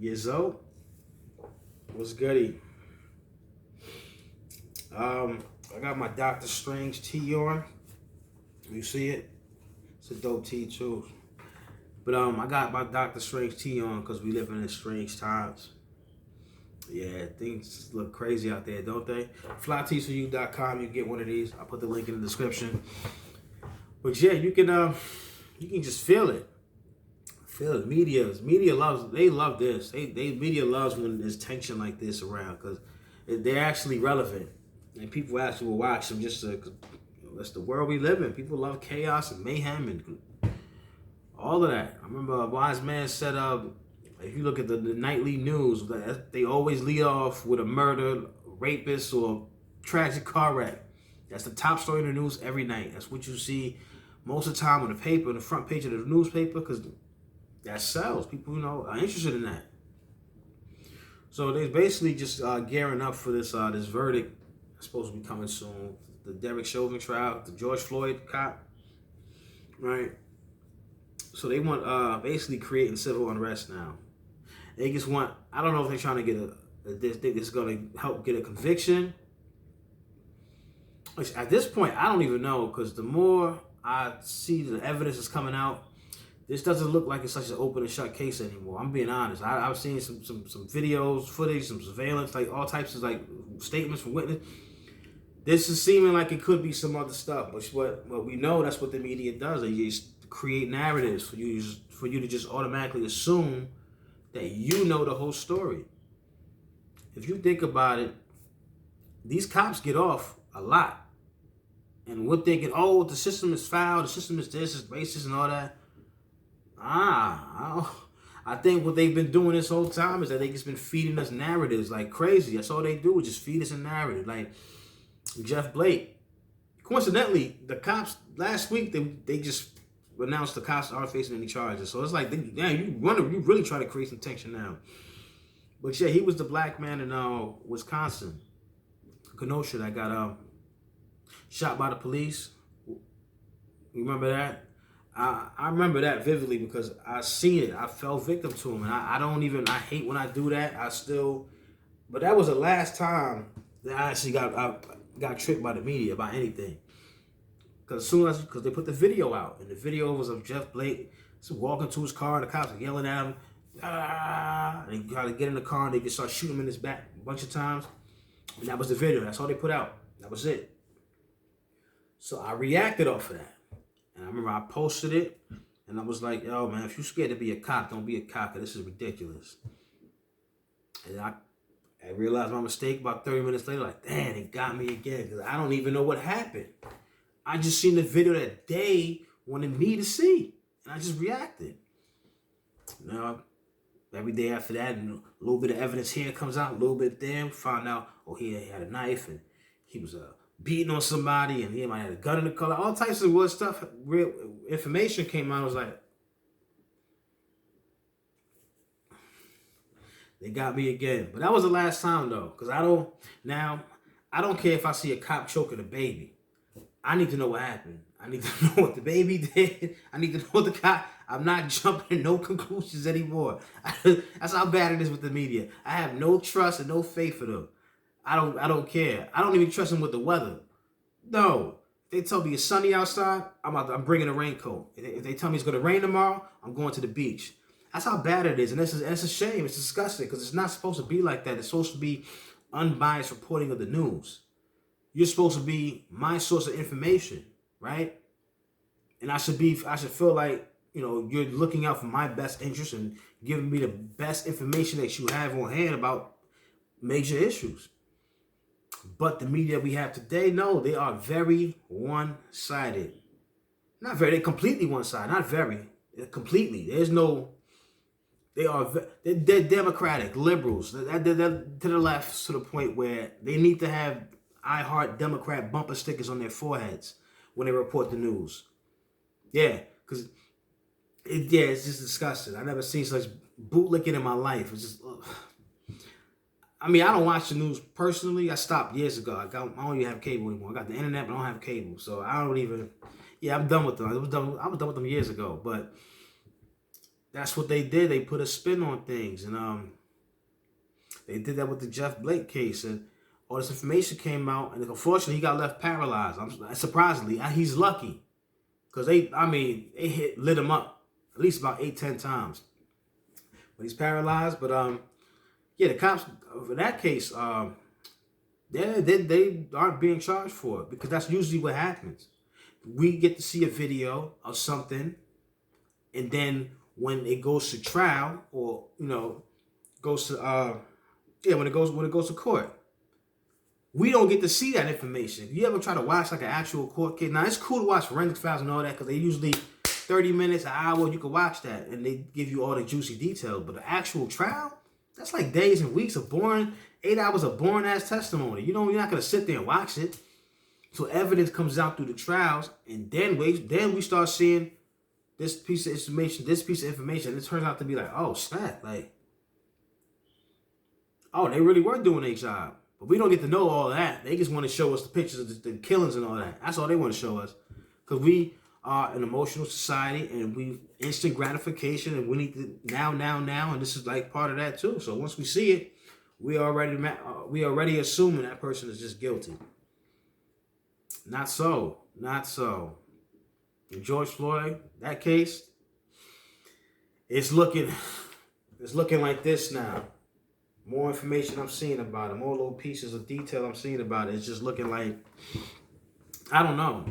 Yizzo, what's goody? I got my Doctor Strange tee on. You see it? It's a dope tee too. But I got my Doctor Strange tee on because we live in strange times. Yeah, things look crazy out there, don't they? Flyteesforyou.com. You get one of these. I'll put the link in the description. But yeah, you can just feel it. Feel it. Media loves. They love this. Media loves when there's tension like this around because they're actually relevant and people actually will watch them just to. That's the world we live in. People love chaos and mayhem and all of that. I remember a wise man said, if you look at the nightly news, they always lead off with a murder, rapist, or tragic car wreck. That's the top story in the news every night. That's what you see most of the time on the paper, on the front page of the newspaper, because that sells. People, are interested in that. So they're basically just gearing up for this verdict. It's supposed to be coming soon. The Derek Chauvin trial, the George Floyd cop, right? So they want basically creating civil unrest now. They just want, I don't know if they're trying to get this is going to help get a conviction. Which at this point, I don't even know, because the more I see the evidence is coming out, this doesn't look like it's such an open and shut case anymore. I'm being honest. I've seen some videos, footage, some surveillance, like all types of like statements from witnesses. This is seeming like it could be some other stuff, but what we know, that's what the media does. They just create narratives for you to just automatically assume that you know the whole story. If you think about it, these cops get off a lot, and we're thinking, oh, the system is foul, the system is this, is racist, and all that. I think what they've been doing this whole time is that they just been feeding us narratives like crazy. That's all they do, is just feed us a narrative. Like Jeff Blake. Coincidentally, the cops last week they just announced the cops aren't facing any charges. So it's like, you really try to create some tension now. But yeah, he was the black man in Wisconsin, Kenosha, that got shot by the police. You remember that? I remember that vividly because I seen it. I fell victim to him, and I hate when I do that. But that was the last time that I actually got tricked by the media about anything. Because they put the video out, and the video was of Jeff Blake walking to his car, and the cops are yelling at him. And they try to get in the car, and they just start shooting him in his back a bunch of times. And that was the video. That's all they put out. That was it. So I reacted off of that. And I remember I posted it, and I was like, yo, man, if you're scared to be a cop, don't be a cop, because this is ridiculous. And I realized my mistake about 30 minutes later, like, damn, it got me again, because I don't even know what happened. I just seen the video that they wanted me to see, and I just reacted. Every day after that, and a little bit of evidence here comes out, a little bit there, we found out, he had a knife, and he was beating on somebody, and he might have a gun in the car. All types of weird stuff. Real information came out. I was like, they got me again. But that was the last time, though, because I don't care if I see a cop choking a baby. I need to know what happened. I need to know what the baby did. I need to know what the cop. I'm not jumping to no conclusions anymore. That's how bad it is with the media. I have no trust and no faith for them. I don't care. I don't even trust them with the weather. No. If they tell me it's sunny outside, I'm bringing a raincoat. If they tell me it's going to rain tomorrow, I'm going to the beach. That's how bad it is. And it's a shame. It's disgusting because it's not supposed to be like that. It's supposed to be unbiased reporting of the news. You're supposed to be my source of information, right? And I should feel like, you're looking out for my best interest and giving me the best information that you have on hand about major issues. But the media we have today, no, they are very one-sided. They're completely one-sided, not very, completely. They're Democratic, liberals. They're to the left to the point where they need to have I Heart Democrat bumper stickers on their foreheads when they report the news. Yeah, because it's just disgusting. I've never seen such bootlicking in my life. It's just, ugh. I don't watch the news personally. I stopped years ago. I don't even have cable anymore. I got the internet, but I don't have cable. So I don't even, I'm done with them. I was done with them years ago. But that's what they did. They put a spin on things, and they did that with the Jeff Blake case, and all this information came out, and unfortunately, he got left paralyzed. Surprisingly, he's lucky because they lit him up at least about 8-10 times, but he's paralyzed. But yeah, the cops for that case, they aren't being charged for it because that's usually what happens. We get to see a video of something, and then when it goes to trial, or goes to when it goes to court, we don't get to see that information. You ever try to watch like an actual court case? Now it's cool to watch forensic files and all that because they usually 30 minutes, an hour, you can watch that and they give you all the juicy details. But the actual trial, that's like days and weeks of boring, 8 hours of boring ass testimony. You're not gonna sit there and watch it. So evidence comes out through the trials, and then we start seeing this piece of information, and it turns out to be like, oh snap, like, oh, they really were doing their job. But we don't get to know all that. They just want to show us the pictures of the killings and all that. That's all they want to show us. Because we are an emotional society, and we instant gratification, and we need to now, and this is like part of that too. So once we see it, we already assuming that person is just guilty. Not so. And George Floyd, that case, it's looking like this now. More information I'm seeing about it, more little pieces of detail I'm seeing about it. It's just looking like, I don't know.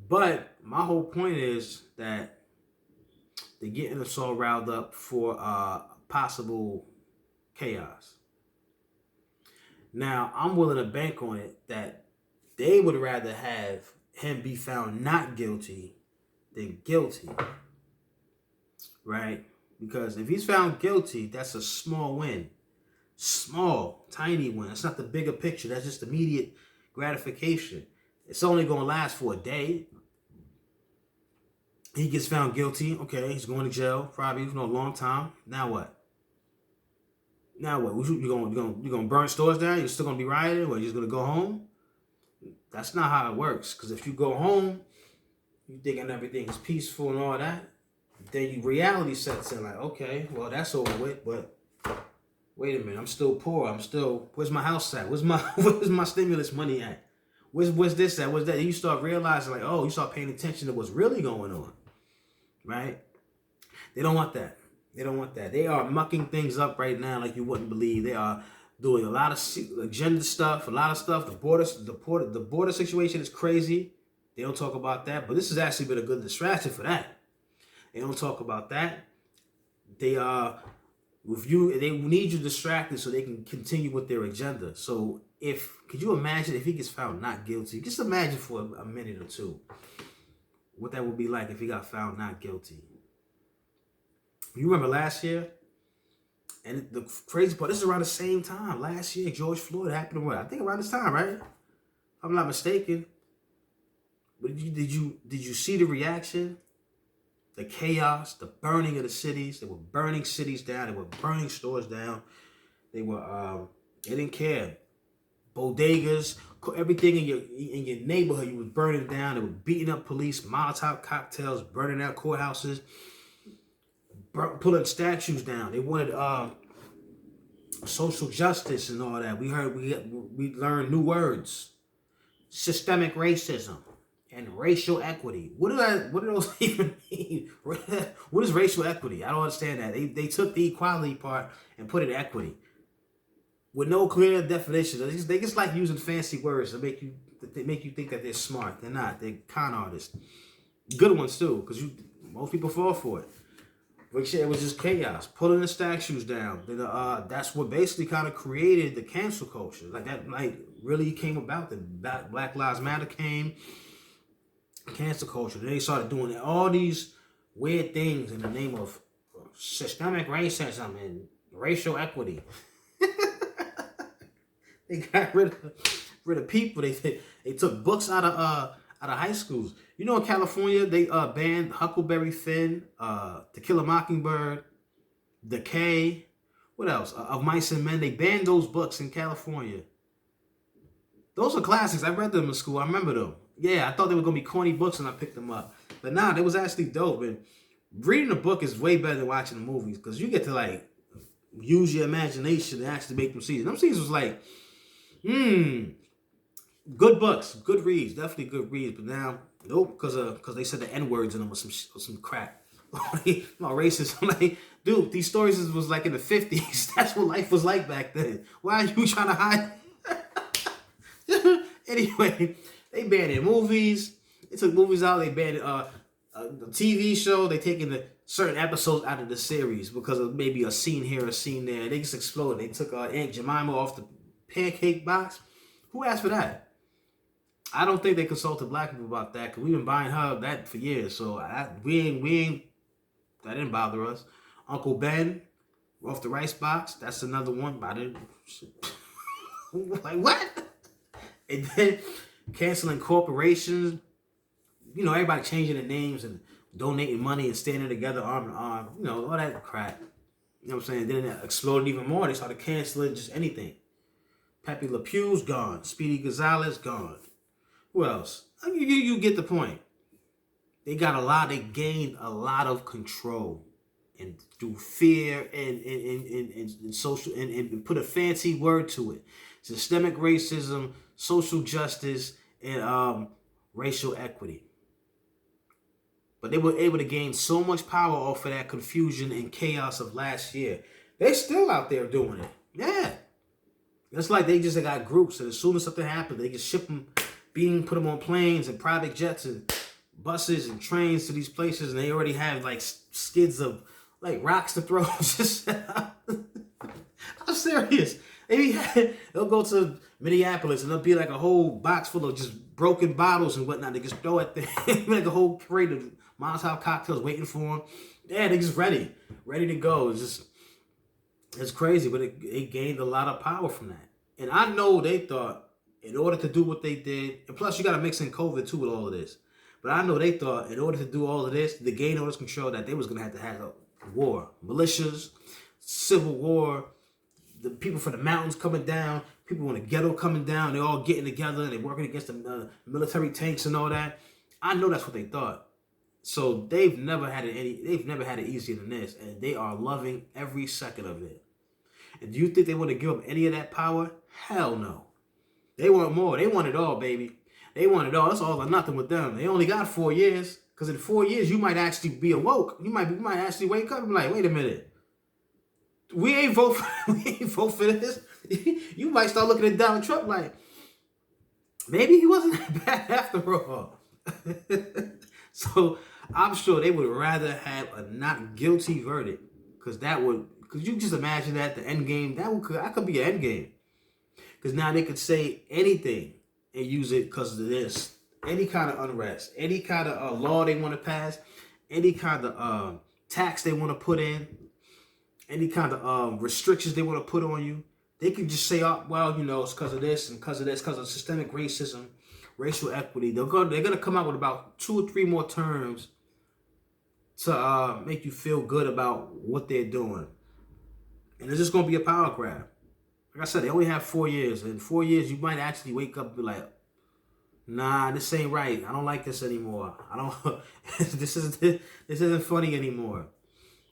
But my whole point is that they're getting us all riled up for possible chaos. Now, I'm willing to bank on it that they would rather have him be found not guilty than guilty. Right? Because if he's found guilty, that's a small win. Small, tiny win. That's not the bigger picture. That's just immediate gratification. It's only going to last for a day. He gets found guilty. Okay, he's going to jail probably for a long time. Now what? You gonna burn stores down? You're still gonna be rioting, or you're just gonna go home? That's not how it works. Because if you go home, you thinking everything is peaceful and all that, then reality sets in. Like, okay, well that's over with, but wait a minute, I'm still poor. Where's my house at? Where's my stimulus money at? Where's this at? Where's that? And you start realizing, like, oh, you start paying attention to what's really going on, right? They don't want that. They are mucking things up right now like you wouldn't believe. They are doing a lot of agenda stuff, a lot of stuff. The border situation is crazy. They don't talk about that, but this has actually been a good distraction for that. They don't talk about that. They need you distracted so they can continue with their agenda. So could you imagine if he gets found not guilty? Just imagine for a minute or two what that would be like if he got found not guilty. You remember last year? And the crazy part, this is around the same time. Last year, George Floyd happened I think around this time, right? If I'm not mistaken. But did you see the reaction? The chaos, the burning of the cities. They were burning cities down. They were burning stores down. They didn't care. Bodegas, everything in your neighborhood, you was burning down. They were beating up police, Molotov cocktails, burning out courthouses, pulling statues down. They wanted social justice and all that. We learned new words: systemic racism and racial equity. What do those even mean? What is racial equity? I don't understand that. They took the equality part and put it equity with no clear definition. They just like using fancy words to make you think that they're smart. They're not. They're con artists. Good ones too, because most people fall for it. But yeah, it was just chaos, pulling the statues down. That's what basically kind of created the cancel culture. Like that, really came about. The Black Lives Matter came, cancel culture. Then they started doing all these weird things in the name of systemic racism and racial equity. They got rid of people. They took books out of high schools. You know, in California, they banned Huckleberry Finn, To Kill a Mockingbird, Decay, what else? Of Mice and Men. They banned those books in California. Those are classics. I read them in school. I remember them. Yeah, I thought they were going to be corny books and I picked them up. But nah, they was actually dope. And Reading a book is way better than watching the movies because you get to like use your imagination and actually make them scenes. Them scenes was like, good books, good reads, definitely good reads. But now, nope, because they said the N words in them was some crap. No racist. I'm like, dude, these stories was like in the 50s. That's what life was like back then. Why are you trying to hide? Anyway, they banned in movies. They took movies out. They banned the TV show. They taking the certain episodes out of the series because of maybe a scene here, a scene there. They just exploded. They took Aunt Jemima off the pancake box. Who asked for that? I don't think they consulted black people about that because we've been buying her that for years. So we ain't. That didn't bother us. Uncle Ben off the rice box. That's another one. But I didn't. Like what? And then canceling corporations. You know, everybody changing their names and donating money and standing together arm in arm. You know, all that crap. You know what I'm saying? Then it exploded even more. They started canceling just anything. Pepe Le Pew's gone. Speedy Gonzalez gone. Who else? You get the point. They gained a lot of control. And through fear and social and put a fancy word to it. Systemic racism, social justice, and racial equity. But they were able to gain so much power off of that confusion and chaos of last year. They're still out there doing it. Yeah. It's like they just got groups, and as soon as something happens, they can ship them, put them on planes and private jets and buses and trains to these places, and they already have like skids of like rocks to throw. I'm serious. They'll go to Minneapolis and there'll be like a whole box full of just broken bottles and whatnot. They just throw it there, like a whole crate of Molotov cocktails waiting for them. Yeah, they're just ready to go. It's crazy, but it gained a lot of power from that. And I know they thought in order to do what they did, and plus you got to mix in COVID too with all of this. But I know they thought in order to do all of this, to gain all this control, that they was going to have a war. Militias, civil war, the people from the mountains coming down, people in the ghetto coming down, they're all getting together, and they're working against the military tanks and all that. I know that's what they thought. So they've never had it easier than this, and they are loving every second of it. And do you think they want to give up any of that power? Hell no. They want more. They want it all, baby. They want it all. It's all or nothing with them. They only got 4 years. Because in 4 years, you might actually be awoke. You might actually wake up and be like, wait a minute. We ain't vote for this. You might start looking at Donald Trump like, maybe he wasn't that bad after all. So I'm sure they would rather have a not guilty verdict. Because you just imagine that the end game, that could be an end game. Because now they could say anything and use it because of this. Any kind of unrest, any kind of law they want to pass, any kind of tax they want to put in, any kind of restrictions they want to put on you. They can just say, oh, well, you know, it's because of this and because of this, because of systemic racism, racial equity. They're going to come out with about 2 or 3 more terms to make you feel good about what they're doing. And it's just going to be a power grab. Like I said, they only have 4 years. In 4 years, you might actually wake up and be like, nah, this ain't right. I don't like this anymore. I don't. This isn't funny anymore.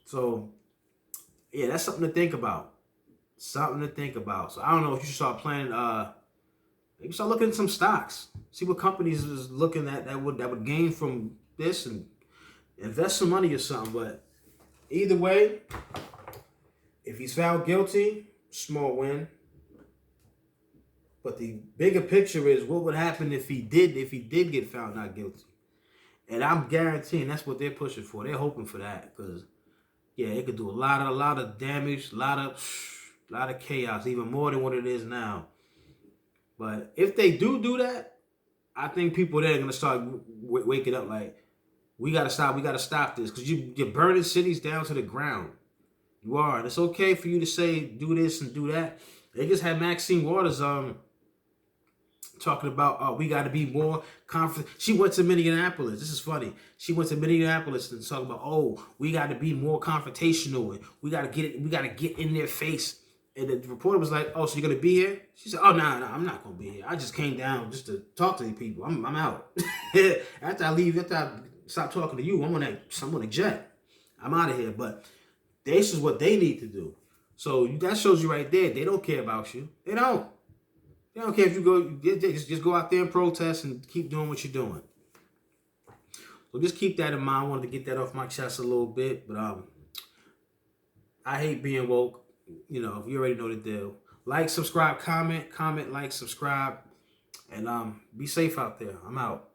So, yeah, that's something to think about. Something to think about. So I don't know if you should start planning. Maybe start looking at some stocks. See what companies is looking at that would gain from this and invest some money or something. But either way, if he's found guilty, small win. But the bigger picture is what would happen if he did get found not guilty. And I'm guaranteeing that's what they're pushing for. They're hoping for that because, yeah, it could do a lot of damage, a lot of chaos, even more than what it is now. But if they do that, I think people there are gonna start waking up like, we gotta stop this because you're burning cities down to the ground. You are, and it's okay for you to say do this and do that. They just had Maxine Waters talking about we got to be more confident. She went to Minneapolis. This is funny. She went to Minneapolis and talking about we got to be more confrontational and we got to get in their face. And the reporter was like, oh, so you're gonna be here? She said, oh no, I'm not gonna be here. I just came down just to talk to these people. I'm out. After I stop talking to you, I'm on a jet. I'm out of here. But this is what they need to do. So that shows you right there. They don't care about you. They don't. They don't care if you go. Just go out there and protest and keep doing what you're doing. So just keep that in mind. I wanted to get that off my chest a little bit. But I hate being woke. You know, you already know the deal. Like, subscribe, comment, like, subscribe, and be safe out there. I'm out.